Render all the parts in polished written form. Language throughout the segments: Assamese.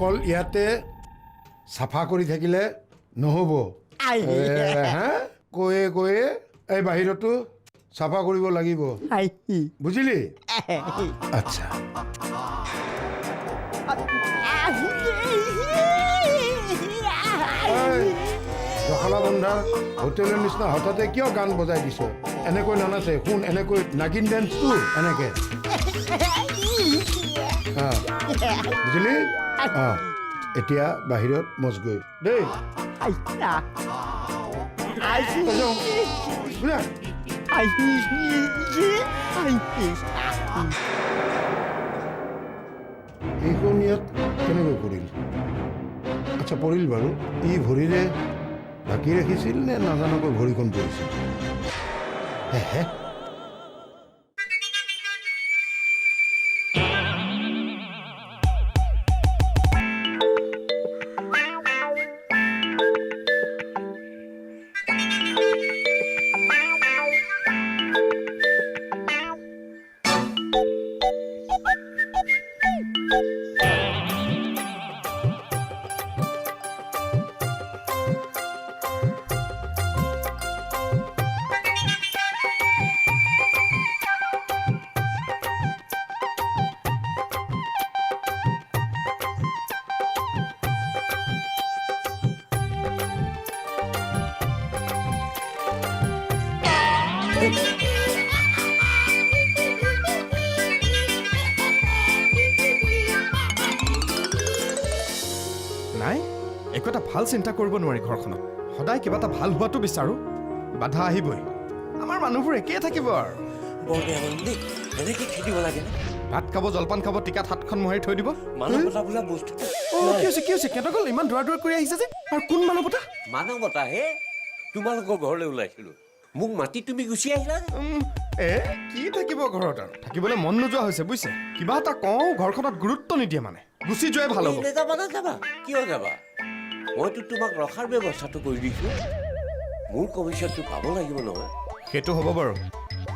অকল ইয়াতে চাফা কৰি থাকিলে নহ'ব হা কৈয়ে কৈয়ে এই বাহিৰতো চাফা কৰিব লাগিব বুজিলি আচ্ছা জখলা বন্ধাৰ হোটেলৰ নিচিনা হঠাতে কিয় গান বজাই দিছ এনেকৈ নানাচে শুন এনেকৈ নাগিন ডেন্সটো এনেকে বুজিলি এতিয়া বাহিৰত মজগৈ দেই এইখন ইয়াত কেনেকৈ পৰিল আচ্ছা পৰিল বাৰু ই ভৰিৰে ঢাকি ৰাখিছিল নে নাজানকৈ ভৰিখন পৰিছিল হে নাই একো এটা ভাল চিন্তা কৰিব নোৱাৰি ঘৰখনত সদায় কিবা এটা ভাল হোৱাটো বিচাৰো বাধা আহিবই আমাৰ মানুহবোৰ একেই থাকিব আৰু বৰ বেয়া হ'ল দেই এনেকৈ খেদিব লাগে ভাত খাব জলপান খাব টিকাত হাতখন মোহাৰি থৈ দিব মানৱতা বোলা বস্তু কি হৈছে কেনেকৈ গ'ল ইমান দৌৰা দৌৰি কৰি আহিছে যে আৰু কোন মানৱতা মানৱতা হে তোমালোকৰ ঘৰলৈ ওলাইছিলো মোক মাতি তুমি গুচি আহিলা কি থাকিব ঘৰত আৰু থাকিবলৈ মন নোযোৱা হৈছে বুজিছে কিবা এটা কওঁ ঘৰখনত গুৰুত্ব নিদিয়ে মানে গুচি যোৱাই ভাল হ'ব নাযাবা কিয় যাবা মইতো তোমাক ৰখাৰ ব্যৱস্থাটো কৰি দিছো মোৰ কমিশ্যনটো পাব লাগিব নহয় সেইটো হ'ব বাৰু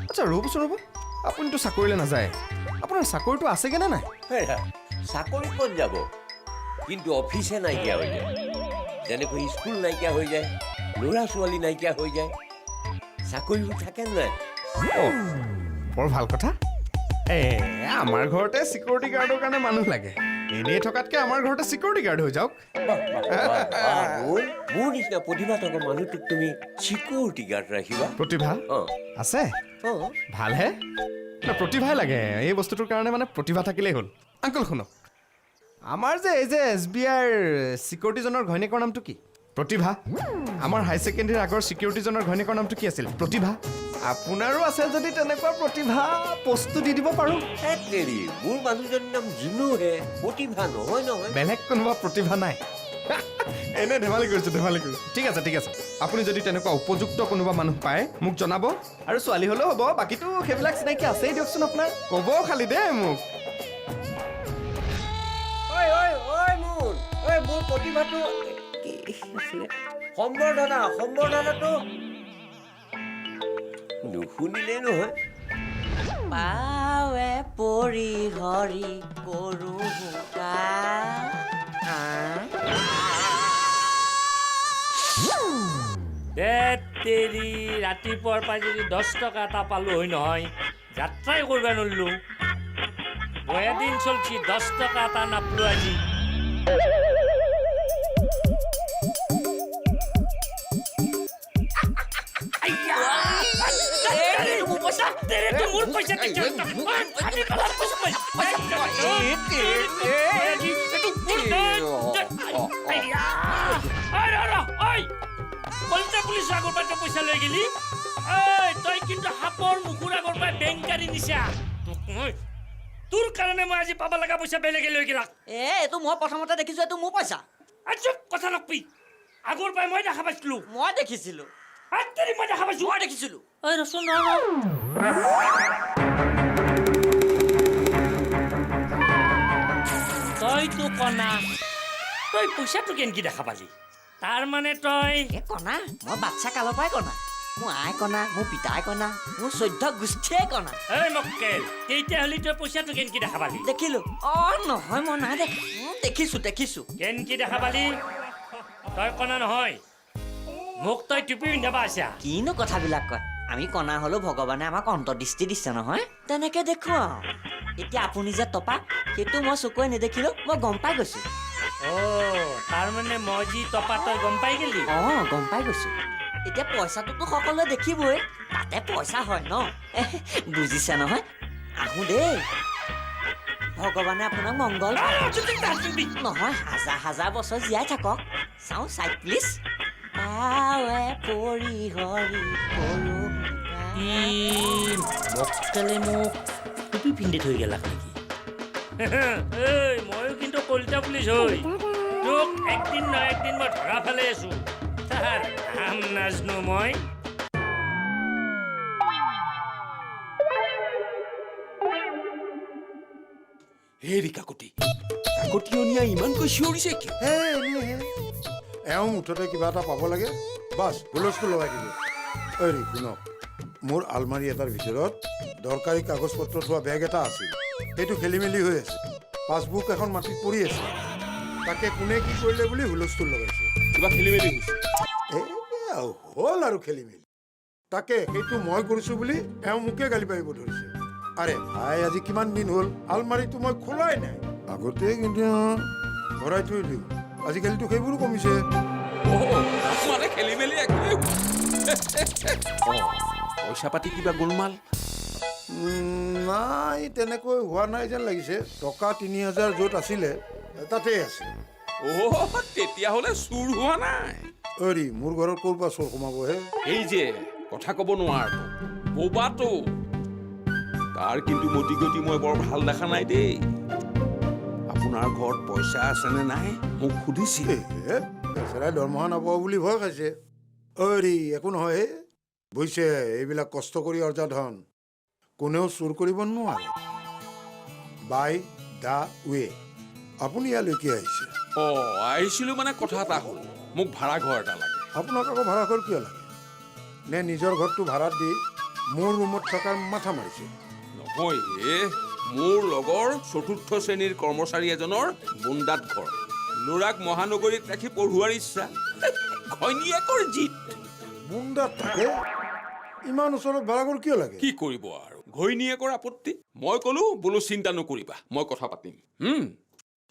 আচ্ছা ৰ'বচোন ৰ'ব আপুনিতো চাকৰিলৈ নাযায় আপোনাৰ চাকৰিটো আছেগে নে নাই চাকৰি ক'ত যাব কিন্তু অফিচে নাইকিয়া হৈ যায় যেনেকৈ স্কুল নাইকিয়া হৈ যায় ল'ৰা ছোৱালী নাইকিয়া হৈ যায় চাকৰিবোৰ থাকে নাই বৰ ভাল কথা আমাৰ ঘৰতে চিকিউৰিটি গাৰ্ডৰ কাৰণে মানুহ লাগে এনেই থকাতকৈ আমাৰ ঘৰতে চিকিউৰিটি গাৰ্ড হৈ যাওক মোৰ নিচিনা প্ৰতিভা থকা মানুহটোক তুমি চিকিউৰিটি গাৰ্ড ৰাখিবা প্ৰতিভা আছে ভালহে প্ৰতিভাই লাগে এই বস্তুটোৰ কাৰণে মানে প্ৰতিভা থাকিলেই হ'ল আংকল শুনক আমাৰ যে এই যে SBIৰ চিকিউৰিটিজনৰ ঘৈণীয়েকৰ নামটো কি প্ৰতিভা আমাৰ হাই ছেকেণ্ডেৰীৰ আগৰ চিকিউৰিটিজনৰ ঘৈণীয়েকৰ নামটো কি আছিল প্ৰতিভা আপোনাৰো আছে যদি তেনেকুৱা প্ৰতিভা পষ্টটো দি দিব পাৰোঁ মোৰ মানুহজনৰ নাম জিনুহে প্ৰতিভা নহয় নহয় বেলেগ কোনোবা প্ৰতিভা নাই এনে ধেমালি কৰিছোঁ ঠিক আছে আপুনি যদি তেনেকুৱা উপযুক্ত কোনোবা মানুহ পায় মোক জনাব আৰু ছোৱালী হ'লেও হ'ব বাকীটো সেইবিলাক চিনাকি আছেই দিয়কচোন আপোনাৰ ক'ব খালি দেই মোক মোৰ প্ৰতিভাটো সম্বৰ্ধনাটো নুশুনিলে নহয় পাৱে পৰি হৰি কৰো তেৰি ৰাতিপুৱাৰ পৰা যদি 10 টকা এটা পালো হয় নহয় যাত্ৰাই কৰিব নোৱাৰিলো এদিন চলছি 10 টকা এটা নাপালো আজি পুলিচ আগৰ পৰা পইচা লৈ গেলি তই কিন্তু সাপৰ মুখুৰ আগৰ পৰা বেংক কাঢ়ি নিছা তোৰ কাৰণে মই আজি পাব লগা পইচা বেলেগে লৈ গেলাক এইটো মই প্ৰথমতে দেখিছো এইটো মোৰ পইচা কথা নকবি আগৰ পৰাই মই দেখা পাইছিলো মই দেখিছিলো মই দেখা পাইছো মই দেখিছিলো ৰচোন তইতো কনা তই পইচাটো কেনেকৈ দেখা পালি তাৰ মানে তই কণা মই বাচ্চা কালৰ পৰাই কণা মোৰ আই কণা মোৰ পিতাই কণা মোৰ 14 গোষ্ঠীয়ে কণা এই মক্কেল তেতিয়াহ'লে তই পইচাটো কেনেকৈ দেখা পালি দেখিলো নহয় মই নাই দেখা দেখিছো কেনকি দেখা পালি তই কণা নহয় মোক তই টুপি পিন্ধাবা আছা কিনো কথাবিলাক কয় আমি কণা হলেও ভগৱানে আমাক অন্তৰ্দৃষ্টি দিছে নহয় তেনেকে দেখো আৰু এতিয়া আপুনি যে টপা সেইটো মই চকুৱে নেদেখিলো মই গম পাই গৈছো তাৰমানে মই যি টপা তই গম পাই গেলি গম পাই গৈছো এতিয়া পইচাটোতো সকলোৱে দেখিবই তাতে পইচা হয় ন বুজিছে নহয় আহো দেই ভগৱানে আপোনাক মংগল নহয় হাজাৰ হাজাৰ বছৰ জীয়াই থাকক চাওঁ চাই প্লিজ পাৱে পৰি হৰি মক্কেলে মোক টুপি পিন্ধি থৈ গেলাক নেকি এই ময়ো কিন্তু কলিতা পুলিচ হৈ তোক একদিন নহয় একদিন মই ধৰা ফেলাই আছো তাৰ কাম নাজনো মই হেৰি কাকতীয়নীয়া ইমানকৈ চিঞৰিছে কিয় এওঁ মুঠতে কিবা এটা পাব লাগে বাছ হুলস্থুল লগাই দিব হেৰি শুনক মোৰ আলমাৰী এটাৰ ভিতৰত দৰকাৰী কাগজ পত্ৰ থোৱা বেগ এটা আছিল সেইটো খেলি মেলি হৈ আছে পাছবুক এখন মাটিত পৰি আছে তাকে কোনে কি কৰিলে বুলি হুলস্থুল লগাইছে কিবা খেলি মেলি হৈছে হ'ল আৰু খেলি মেলি তাকে সেইটো মই কৰিছো বুলি এওঁ মোকে গালি পাৰিব ধৰিছে আৰে ভাই আজি কিমান দিন হ'ল আলমাৰীটো মই খোলাই নাই আগতে কিন্তু ভৰাই থৈ দিওঁ আজিকালিতো সেইবোৰো কমিছে মানে খেলি মেলি একোৱেই পইচা পাতি কিবা গোলমাল নাই তেনেকৈ হোৱা নাই যেন লাগিছে টকা ৩,০০০ য'ত আছিলে তাতেই আছে তেতিয়াহ'লে চুৰ হোৱা নাই অৰি মোৰ ঘৰত ক'ৰ পৰা চোৰ সোমাব হে এই যে কথা ক'ব নোৱাৰো বোবাটো তাৰ কিন্তু মতি গতি মই বৰ ভাল দেখা নাই দেই আপোনাৰ ঘৰত পইচা আছেনে নাই মোক সুধিছিল বেচেৰাই দৰমহা নাপাব বুলি ভয় খাইছে অৰি একো নহয় বুজিছে এইবিলাক কষ্ট কৰি অৰ্জা ধন কোনেও চুৰ কৰিব নোৱাৰে বাই দা ৱে আপুনি ইয়ালৈ কি আহিছে আহিছিলো মানে কথা এটা হ'ল মোক ভাড়া ঘৰ এটা লাগে আপোনাক আকৌ ভাড়া ঘৰ কিয় লাগে নে নিজৰ ঘৰটো ভাড়াত দি মোৰ ৰুমত থকাৰ মাথা মাৰিছে নহয় মোৰ লগৰ ৪ৰ্থ শ্ৰেণীৰ কৰ্মচাৰী এজনৰ বুন্দাত ঘৰ ল'ৰাক মহানগৰীত ৰাখি পঢ়োৱাৰ ইচ্ছা ঘৈণীয়েকৰ জিত বুন্দাত থাকে ইমান ওচৰত ভাড়া ঘৰ কিয় লাগে কি কৰিব আৰু ঘৈণীয়েকৰ আপত্তি মই ক'লো বোলো চিন্তা নকৰিবা মই কথা পাতিম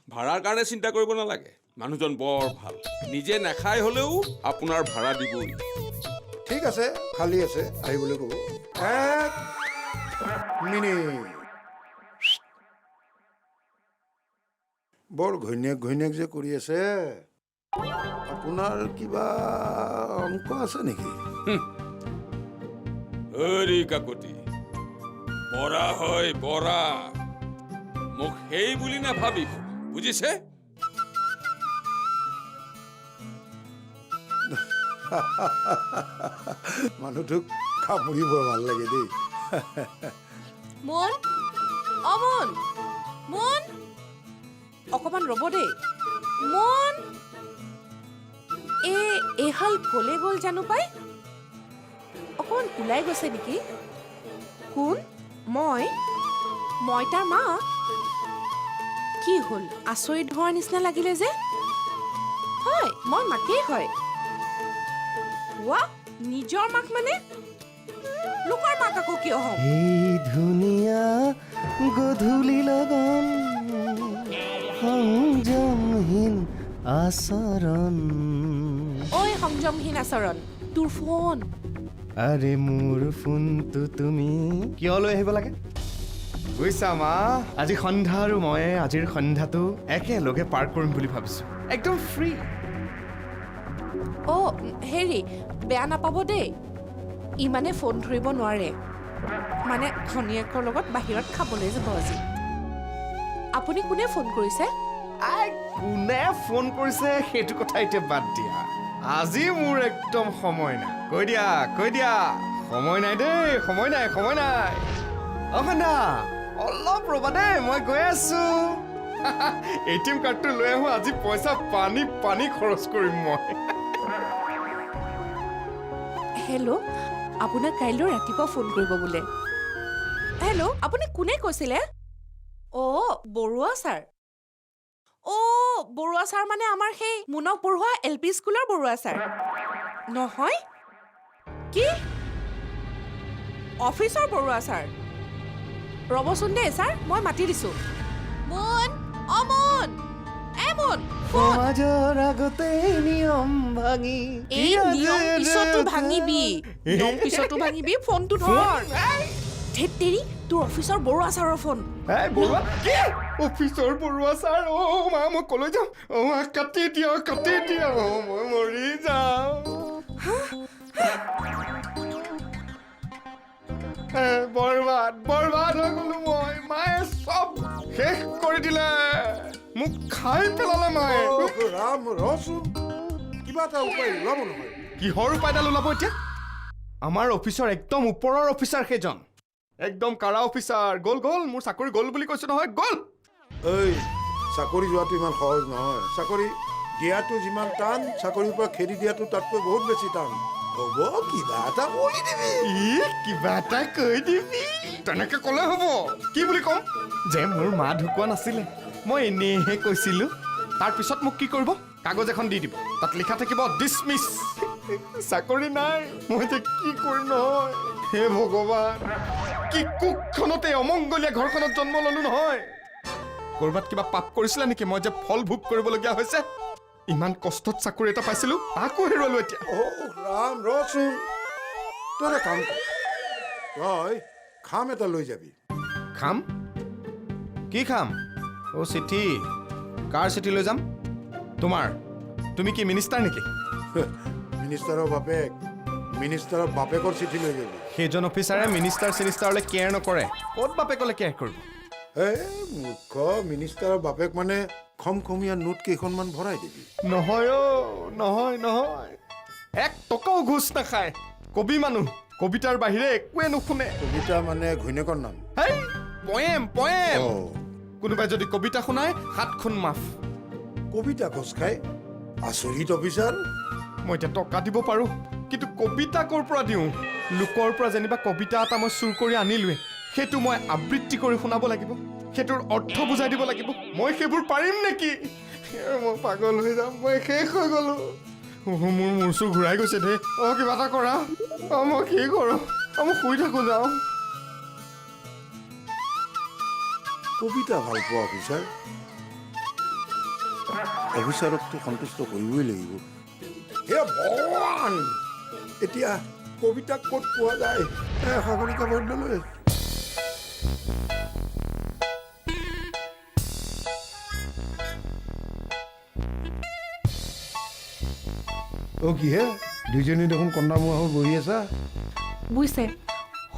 ভাড়াৰ কাৰণে চিন্তা কৰিব নালাগে মানুহজন বৰ ভাল নিজে নাখাই হ'লেও আপোনাৰ ভাড়া দিবই ঠিক আছে খালী আছে আহিবলৈ ক'ব এক মিনিট বৰ ঘৈণীয়েক যে কৰি আছে আপোনাৰ কিবা অংক আছে নেকি হৰি কাকতি বৰা হয় বৰা মোক সেই বুলি নাভাবিব বুজিছে মানুহটোক কামুৰিব ভাল লাগে দেই মোন মোন মোন অকমান ৰ'ব দেই মোন এহাল কলে গ'ল জানো পাই অকমান ওলাই গৈছে নেকি কোন মই তাৰ মা কি হ'ল আচৰিত হোৱাৰ নিচিনা লাগিলে যে হয় মই মাকেই হয় ৱা নিজৰ মাক মানে লোকৰ মাক আকৌ কিয় হম এই ধুনীয়া গধূলি লগন সংযমহীন আচৰণ ঐ সংযমহীন আচৰণ তোৰ ফোন আৰে মোৰ ফোনটো তুমি কিয় লৈ আহিব লাগে বুজিছা মা আজি সন্ধ্যা আৰু মই আজিৰ সন্ধ্যাটো একেলগে পাৰ কৰিম বুলি ভাবিছো একদম ফ্ৰী হেৰি বেয়া নাপাব দেই ইমানে ফোন ধৰিব নোৱাৰে মানে ঘনীয়েকৰ লগত বাহিৰত খাবলৈ যাব আজি আপুনি কোনে ফোন কৰিছে কোনে ফোন কৰিছে সেইটো কথা এতিয়া বাদ দিয়া আজি মোৰ একদম সময় নাই কৈ দিয়া সময় নাই দেই সময় নাই অখন্দা অলপ ৰবা দেই মই গৈ আছো এটিএম কাৰ্ডটো লৈ আহো আজি পইচা পানী খৰচ কৰিম মই হেল্ল' আপোনাক কাইলৈ ৰাতিপুৱা ফোন কৰিব বোলে হেল্ল' আপুনি কোনে কৈছিলে বৰুৱা ছাৰ বৰুৱা ছাৰ মানে আমাৰ সেই মুনক পঢ়োৱা LP স্কুলৰ বৰুৱা ছাৰ নহয় কি অফিচৰ বৰুৱা ছাৰ ৰ'বচোন দেই ছাৰ মই মাতি দিছোঁ মুন মুন মুন ফোন সমাজৰ আগতে নিয়ম ভাঙি এই নিয়ম পিছতো ভাঙিবি ফোনটো ধৰ ধেত তেৰি তোৰ অফিচৰ বৰুৱা ছাৰৰ ফোন এই বৰুৱা কি অফিচৰ বৰুৱা ছাৰ মা মই কলৈ যাম মা কাটি দিয়া মই মৰি যাওঁ বৰবাদ হৈ গলো মই মায়ে চব শেষ কৰি দিলে মোক খাই পেলালে মায়ে ৰাম ৰচোন কিবা এটা উপায় ওলাব নহয় কিহৰ উপায়ডাল ওলাব এতিয়া আমাৰ অফিচৰ একদম ওপৰৰ অফিচাৰ সেইজন একদম কাৰা অফিচাৰ গ'ল মোৰ চাকৰি গ'ল বুলি কৈছো নহয় গ'ল এই চাকৰি যোৱাটো ইমান সহজ নহয় চাকৰি দিয়াটো যিমান টান চাকৰিৰ পৰা খেদি দিয়াটো তাতকৈ বহুত বেছি টান হ'ব কিবা এটা কৰি দিবি কিবা এটা কৈ দিবি তেনেকে ক'লে হ'ব কি বুলি ক'ম যে মোৰ মা ঢুকোৱা নাছিলে মই এনেহে কৈছিলো তাৰপিছত মোক কি কৰিব কাগজ এখন দি দিব তাত লিখা থাকিব ডিছমিছ চাকৰি নাই মই যে কি কৰিম নহয় হে ভগৱান কি কুকখনতে অমংগলীয়া ঘৰখনত জন্ম ললো নহয় ক'ৰবাত কিবা পাপ কৰিছিলে নেকি মই যে ফল ভোগ কৰিবলগীয়া হৈছে ইমান কষ্টত চাকৰি এটা পাইছিলো তাকো হেৰুৱালো এতিয়া ৰাম ৰচোন তই কাম কৰ তই খাম এটা লৈ যাবি খাম কি খাম অ' চিঠি কাৰ চিঠি লৈ যাম তোমাৰ তুমি কি মিনিষ্টাৰ নেকি মিনিষ্টাৰৰ বাপেকৰ চিঠি লৈ যাবি সেইজন অফিচাৰে মিনিষ্টাৰলৈ কেয়াৰ নকৰে ক'ত বাপেকলে কেয়াৰ কৰিব এই মূৰ্খ মিনিষ্টাৰৰ বাপেক মানে খমখমীয়া নোট কেইখনমান ভৰাই দিবি নহয় নহয় 1 টকাও ঘোচ নাখায় কবি মানুহ কবিতাৰ বাহিৰে একোৱে নুশুনে কবিতা মানে ঘৈণীয়েকৰ নাম হেই পয়েম অ কোনোবাই যদি কবিতা শুনাই 7 খুন মাফ কবিতা খোজ খাই আচৰিত অফিচাৰ মই এতিয়া টকা দিব পাৰোঁ কিন্তু কবিতা ক'ৰ পৰা দিওঁ লোকৰ পৰা যেনিবা কবিতা এটা মই চুৰ কৰি আনিলোৱে সেইটো মই আবৃত্তি কৰি শুনাব লাগিব সেইটোৰ অৰ্থ বুজাই দিব লাগিব মই সেইবোৰ পাৰিম নেকি মই পাগল হৈ যাম মই শেষ হৈ গ'লো মোৰ মূৰ-চুৰ ঘূৰাই গৈছে দে কিবা এটা কৰা মই কি কৰোঁ মই শুই থাকোঁ যাওঁ কবিতা ভাল পোৱা অফিচাৰকতো সন্তুষ্ট কৰিবই লাগিব হে ভগৱান এতিয়া কবিতা ক'ত পোৱা যায় সাগৰিকা বৰ্ণলৈ কিহে দুইজনী দেখোন কন্দামুৱা হৈ বহি আছা বুজিছে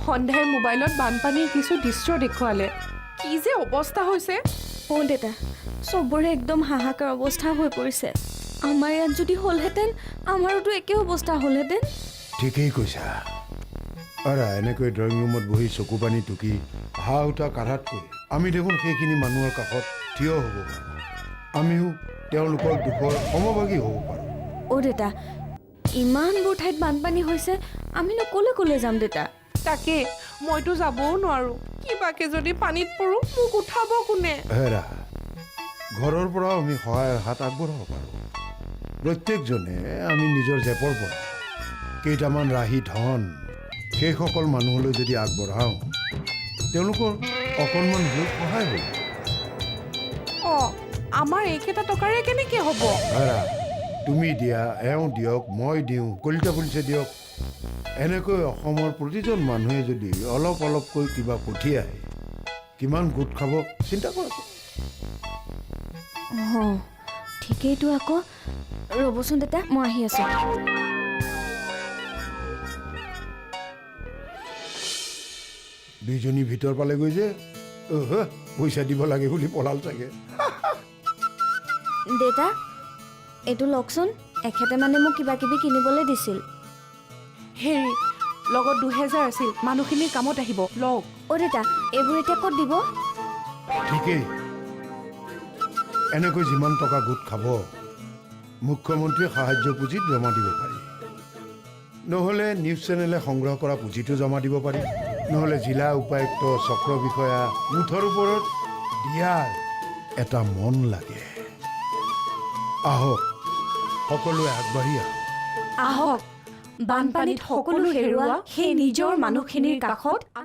সন্ধ্যাই মোবাইলত বানপানীৰ কিছু দৃশ্য দেখুৱালে কি যে অৱস্থা হৈছে দেউতা চবৰে একদম হাহাকাৰ অৱস্থা হৈ পৰিছে আমাৰ ইয়াত যদি হ'লহেঁতেন আমাৰোতো একে অৱস্থা হ'লহেঁতেন ঠিকেই কৈছা এনেকৈ ড্ৰয়িং ৰুমত বহি চকু পানী টুকি হাঁহ উঠা কাঢ়াতকৈ আমি দেখোন সেইখিনি মানুহৰ কাষত থিয় হ'ব পাৰোঁ আমিও তেওঁলোকৰ দুখৰ সমভাগী হ'ব পাৰোঁ দেউতা ইমানবোৰ ঠাইত বানপানী হৈছে আমিনো ক'লে যাম দেউতা তাকে মইতো যাবও নোৱাৰো কিবাকে যদি পানীত পৰো মোক উঠাব কোনে হেৰা ঘৰৰ পৰাও আমি সহায়ৰ হাত আগবঢ়াব পাৰোঁ প্ৰত্যেকজনে আমি নিজৰ জেপৰ পৰা কেইটামান ৰাহি ধন সেইসকল মানুহলৈ যদি আগবঢ়াওঁ তেওঁলোকৰ অকণমান বহুত সহায় হ'ব আমাৰ এইকেইটা টকাৰে কেনেকে হ'ব হেৰা তুমি দিয়া এওঁ দিয়ক মই দিওঁ কলিতা পুলিচে দিয়ক এনেকৈ অসমৰ প্ৰতিজন মানুহে যদি অলপ অলপকৈ কিবা পঠিয়ায় কিমান গোট খাব চিন্তা কৰক ঠিকেইতো আকৌ ৰ'বচোন দেউতা মই আহি আছোঁ দুইজনী ভিতৰ পালেগৈ যে পইচা দিব লাগে বুলি পলাল চাগে দেউতা এইটো লওকচোন এখেতে মানে মোক কিবা কিবি কিনিবলৈ দিছিল হেৰি লগত 2000 আছিল মানুহখিনিৰ কামত আহিব লওক দেউতা এইবোৰ এতিয়া ক'ত দিব ঠিকেই এনেকৈ যিমান টকা গোট খাব মুখ্যমন্ত্ৰীয়ে সাহায্য পুঁজিত জমা দিব পাৰি নহ'লে নিউজ চেনেলে সংগ্ৰহ কৰা পুঁজিটো জমা দিব পাৰি নহ'লে জিলা উপায়ুক্ত চক্ৰ বিষয়া মুঠৰ ওপৰত দিয়াৰ এটা মন লাগে আহক সকলোৱে আগবাঢ়ি আহক। আহক বানপানীত সকলো হেৰুৱা সেই নিজৰ মানুহখিনিৰ কাষত